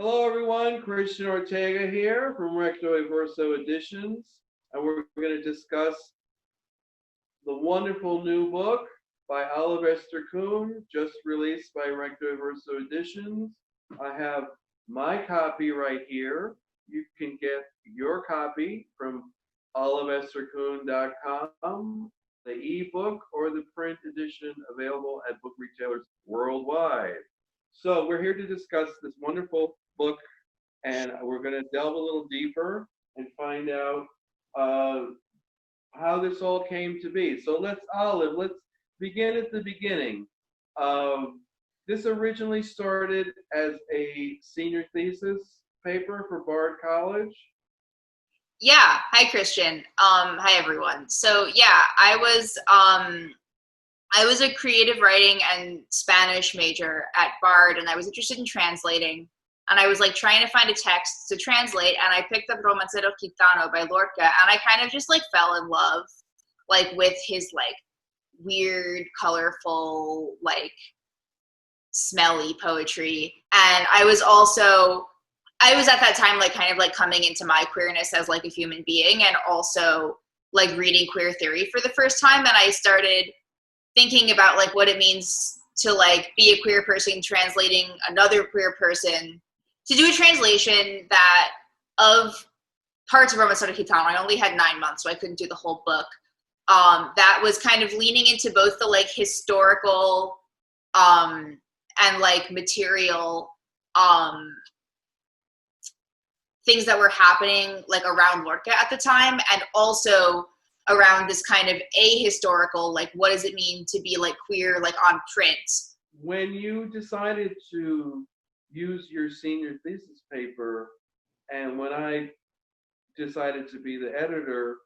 Hello, everyone. Christian Ortega here from Recto Verso Editions, and we're going to discuss the wonderful new book by Esther Kuhn, just released by Recto Verso Editions. I have my copy right here. You can get your copy from oliveestherkuhn.com, the ebook or the print edition available at book retailers worldwide. So we're here to discuss this wonderful book, and we're going to delve a little deeper and find out uh, how this all came to be. So let's begin at the beginning. This originally started as a senior thesis paper for Bard College. Yeah. Hi, Christian. Hi, everyone. So yeah, I was a creative writing and Spanish major at Bard, and I was interested in translating. And I was like trying to find a text to translate, and I picked up Romancero Gitano by Lorca, and I kind of just like fell in love, like with his like weird, colorful, like smelly poetry. And I was at that time like kind of like coming into my queerness as like a human being, and also like reading queer theory for the first time. And I started thinking about like what it means to like be a queer person translating another queer person, to do a translation that of parts of Romancero Gitano. I only had 9 months, so I couldn't do the whole book. That was kind of leaning into both the like historical and like material things that were happening like around Lorca at the time, and also around this kind of ahistorical, like what does it mean to be like queer, like on print. When you decided to use your senior thesis paper, and when I decided to be the editor,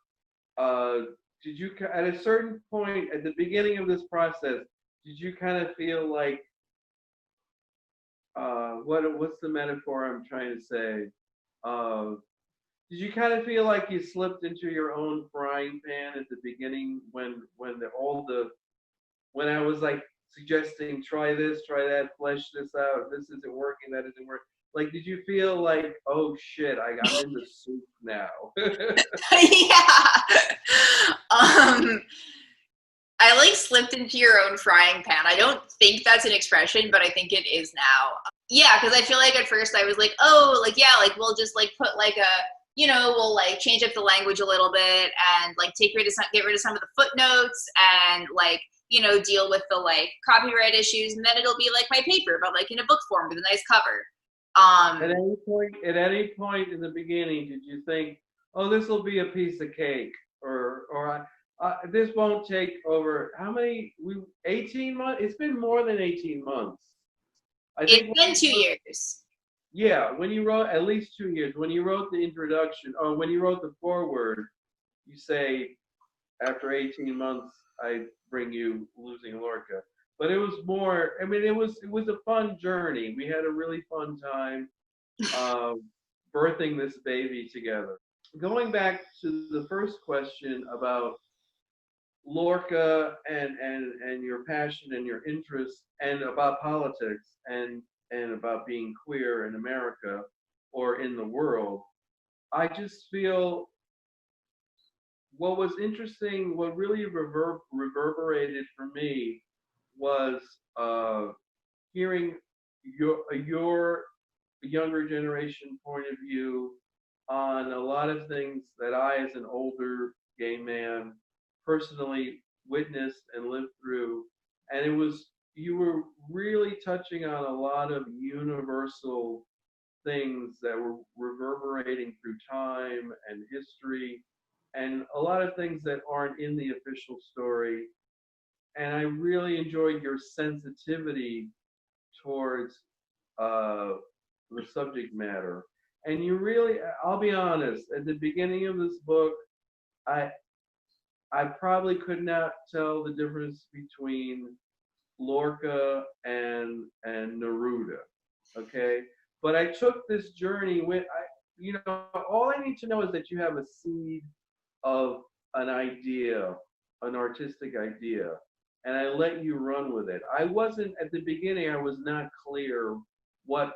did you, at a certain point at the beginning of this process, did you kind of feel like, what's the metaphor I'm trying to say? Did you kind of feel like you slipped into your own frying pan at the beginning when when I was like suggesting try this, try that, flesh this out, this isn't working, that isn't working? Like, did you feel like, oh shit, I'm in the soup now? Yeah. I like slipped into your own frying pan. I don't think that's an expression, but I think it is now. Yeah, because I feel like at first I was like, oh, like, yeah, like we'll just like put like we'll like change up the language a little bit and like get rid of some of the footnotes and like, deal with the like copyright issues, and then it'll be like my paper, but like in a book form with a nice cover. At any point in the beginning, did you think, oh, this will be a piece of cake, or this won't take over 18 months? It's been more than 18 months. It's been 2 years. Yeah, when you wrote, at least 2 years, when you wrote the introduction, or when you wrote the foreword, you say, after 18 months, I bring you Losing Lorca. But it was more, I mean, it was a fun journey. We had a really fun time birthing this baby together. Going back to the first question about Lorca and your passion and your interest, and about politics and about being queer in America or in the world, I just feel what was interesting, what really reverberated for me was hearing your younger generation point of view on a lot of things that I, as an older gay man, personally witnessed and lived through. And you were really touching on a lot of universal things that were reverberating through time and history, and a lot of things that aren't in the official story. And I really enjoyed your sensitivity towards uh, the subject matter. And you really, I'll be honest, at the beginning of this book, I I probably could not tell the difference between Lorca and Neruda. Okay, but I took this journey with all I need to know is that you have a seed of an idea, an artistic idea, and I let you run with it. I wasn't at the beginning. I was not clear what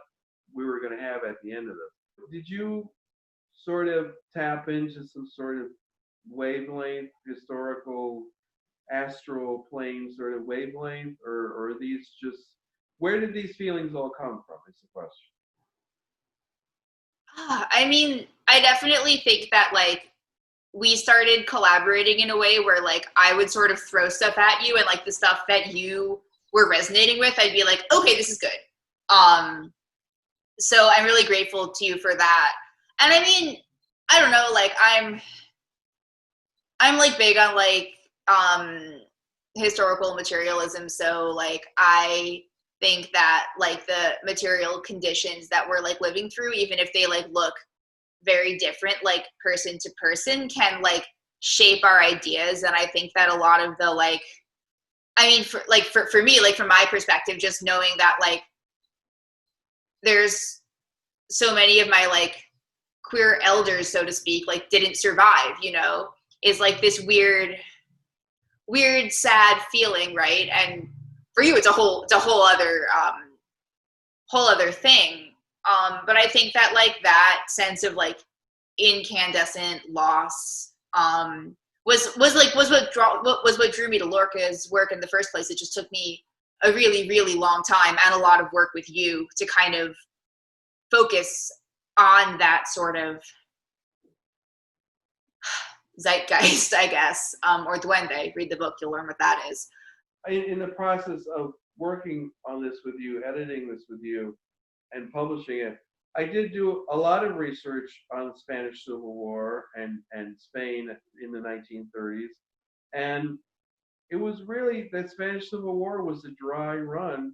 we were going to have at the end of this. Did you sort of tap into some sort of wavelength, historical, astral plane sort of wavelength, or are these just, where did these feelings all come from is the question. I mean, I definitely think that like we started collaborating in a way where like I would sort of throw stuff at you, and like the stuff that you were resonating with, I'd be like, okay, this is good. So I'm really grateful to you for that. And I mean, I don't know, like I'm like big on like historical materialism, so like I think that like the material conditions that we're like living through, even if they like look very different like person to person, can like shape our ideas. And I think that a lot of the like, I mean, for me, like from my perspective, just knowing that like there's so many of my like queer elders, so to speak, like didn't survive, you know, is like this weird sad feeling, right? And for you it's a whole other thing. But I think that like that sense of like incandescent loss was what drew me to Lorca's work in the first place. It just took me a really, really long time and a lot of work with you to kind of focus on that sort of zeitgeist, I guess, or duende. Read the book, you'll learn what that is. In the process of working on this with you, editing this with you, and publishing it, I did do a lot of research on the Spanish Civil War and Spain in the 1930s. And it was really, the Spanish Civil War was a dry run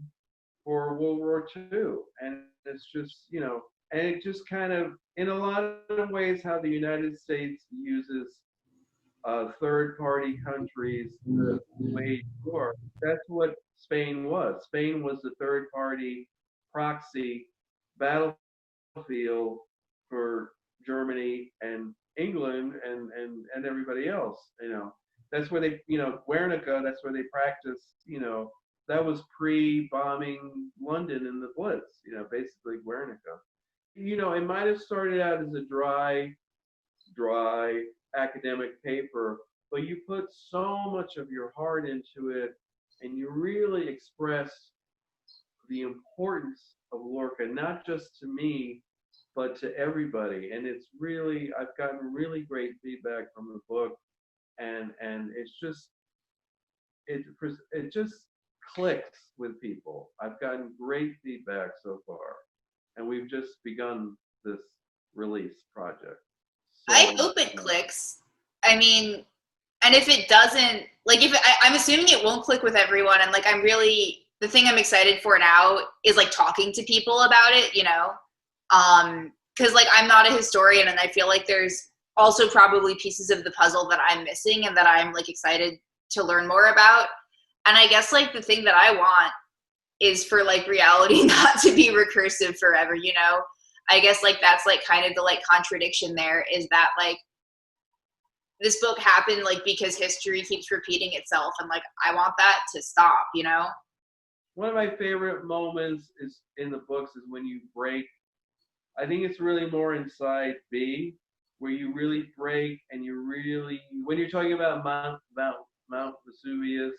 for World War II. And it's just, you know, and it just kind of, in a lot of ways, how the United States uses third-party countries to wage war. That's what Spain was. Spain was the third-party proxy battlefield for Germany and England and everybody else. You know, that's where they, you know, Guernica. That's where they practiced. You know, that was pre-bombing London in the Blitz. You know, basically Guernica. You know, it might have started out as a dry academic paper, but you put so much of your heart into it, and you really express the importance of Lorca, not just to me, but to everybody. And it's really, I've gotten really great feedback from the book, and it's just, it just clicks with people. I've gotten great feedback so far, and we've just begun this release project. So, I hope it clicks. I mean, and if it doesn't, like I'm assuming it won't click with everyone. And like, the thing I'm excited for now is like talking to people about it, you know? Cause like, I'm not a historian, and I feel like there's also probably pieces of the puzzle that I'm missing and that I'm like excited to learn more about. And I guess like the thing that I want is for like reality not to be recursive forever, you know? I guess like that's like kind of the like contradiction there, is that like this book happened like because history keeps repeating itself, and like I want that to stop, you know? One of my favorite moments is in the books is when you break. I think it's really more inside B, where you really break, and you really, when you're talking about Mount Vesuvius,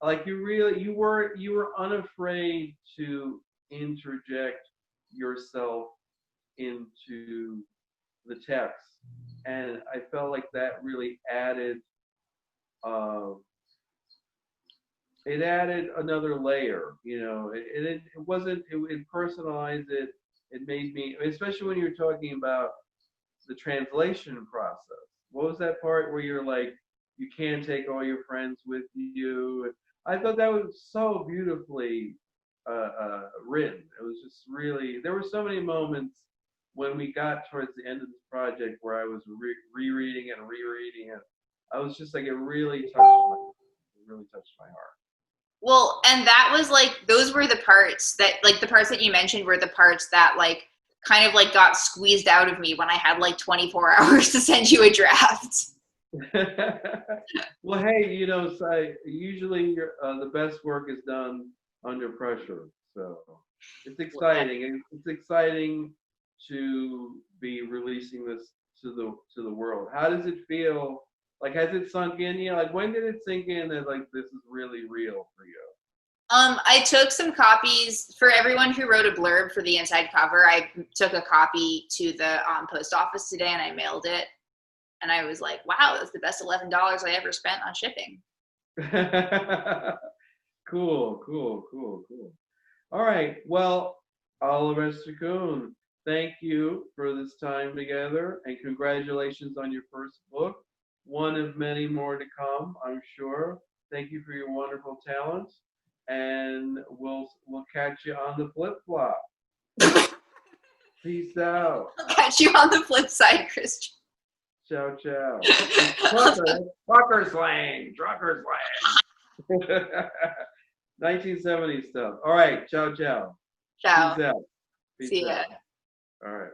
like you were unafraid to interject yourself into the text, and I felt like that really added it added another layer, you know. It wasn't, it personalized it. It made me, especially when you're talking about the translation process. What was that part where you're like, you can't take all your friends with you? I thought that was so beautifully written. It was just really, there were so many moments when we got towards the end of this project where I was rereading and rereading it. I was just like, it really touched my heart. Well, and that was like, those were the parts that, like the parts that you mentioned were the parts that like kind of like got squeezed out of me when I had like 24 hours to send you a draft. Well, hey, you know, so usually the best work is done under pressure. So it's exciting. It's exciting to be releasing this to the world. How does it feel? Like, has it sunk in you? Like, when did it sink in that like this is really real for you? I took some copies for everyone who wrote a blurb for the inside cover. I took a copy to the post office today and I mailed it. And I was like, wow, that's the best $11 I ever spent on shipping. Cool. All right. Well, Oliver Esther Kuhn, thank you for this time together, and congratulations on your first book. One of many more to come, I'm sure. Thank you for your wonderful talents, and we'll catch you on the flip flop. Peace out. I'll catch you on the flip side, Christian. Ciao, ciao. Trucker slang. 1970s stuff. All right. Ciao, ciao. Ciao. Peace out. See ya. All right.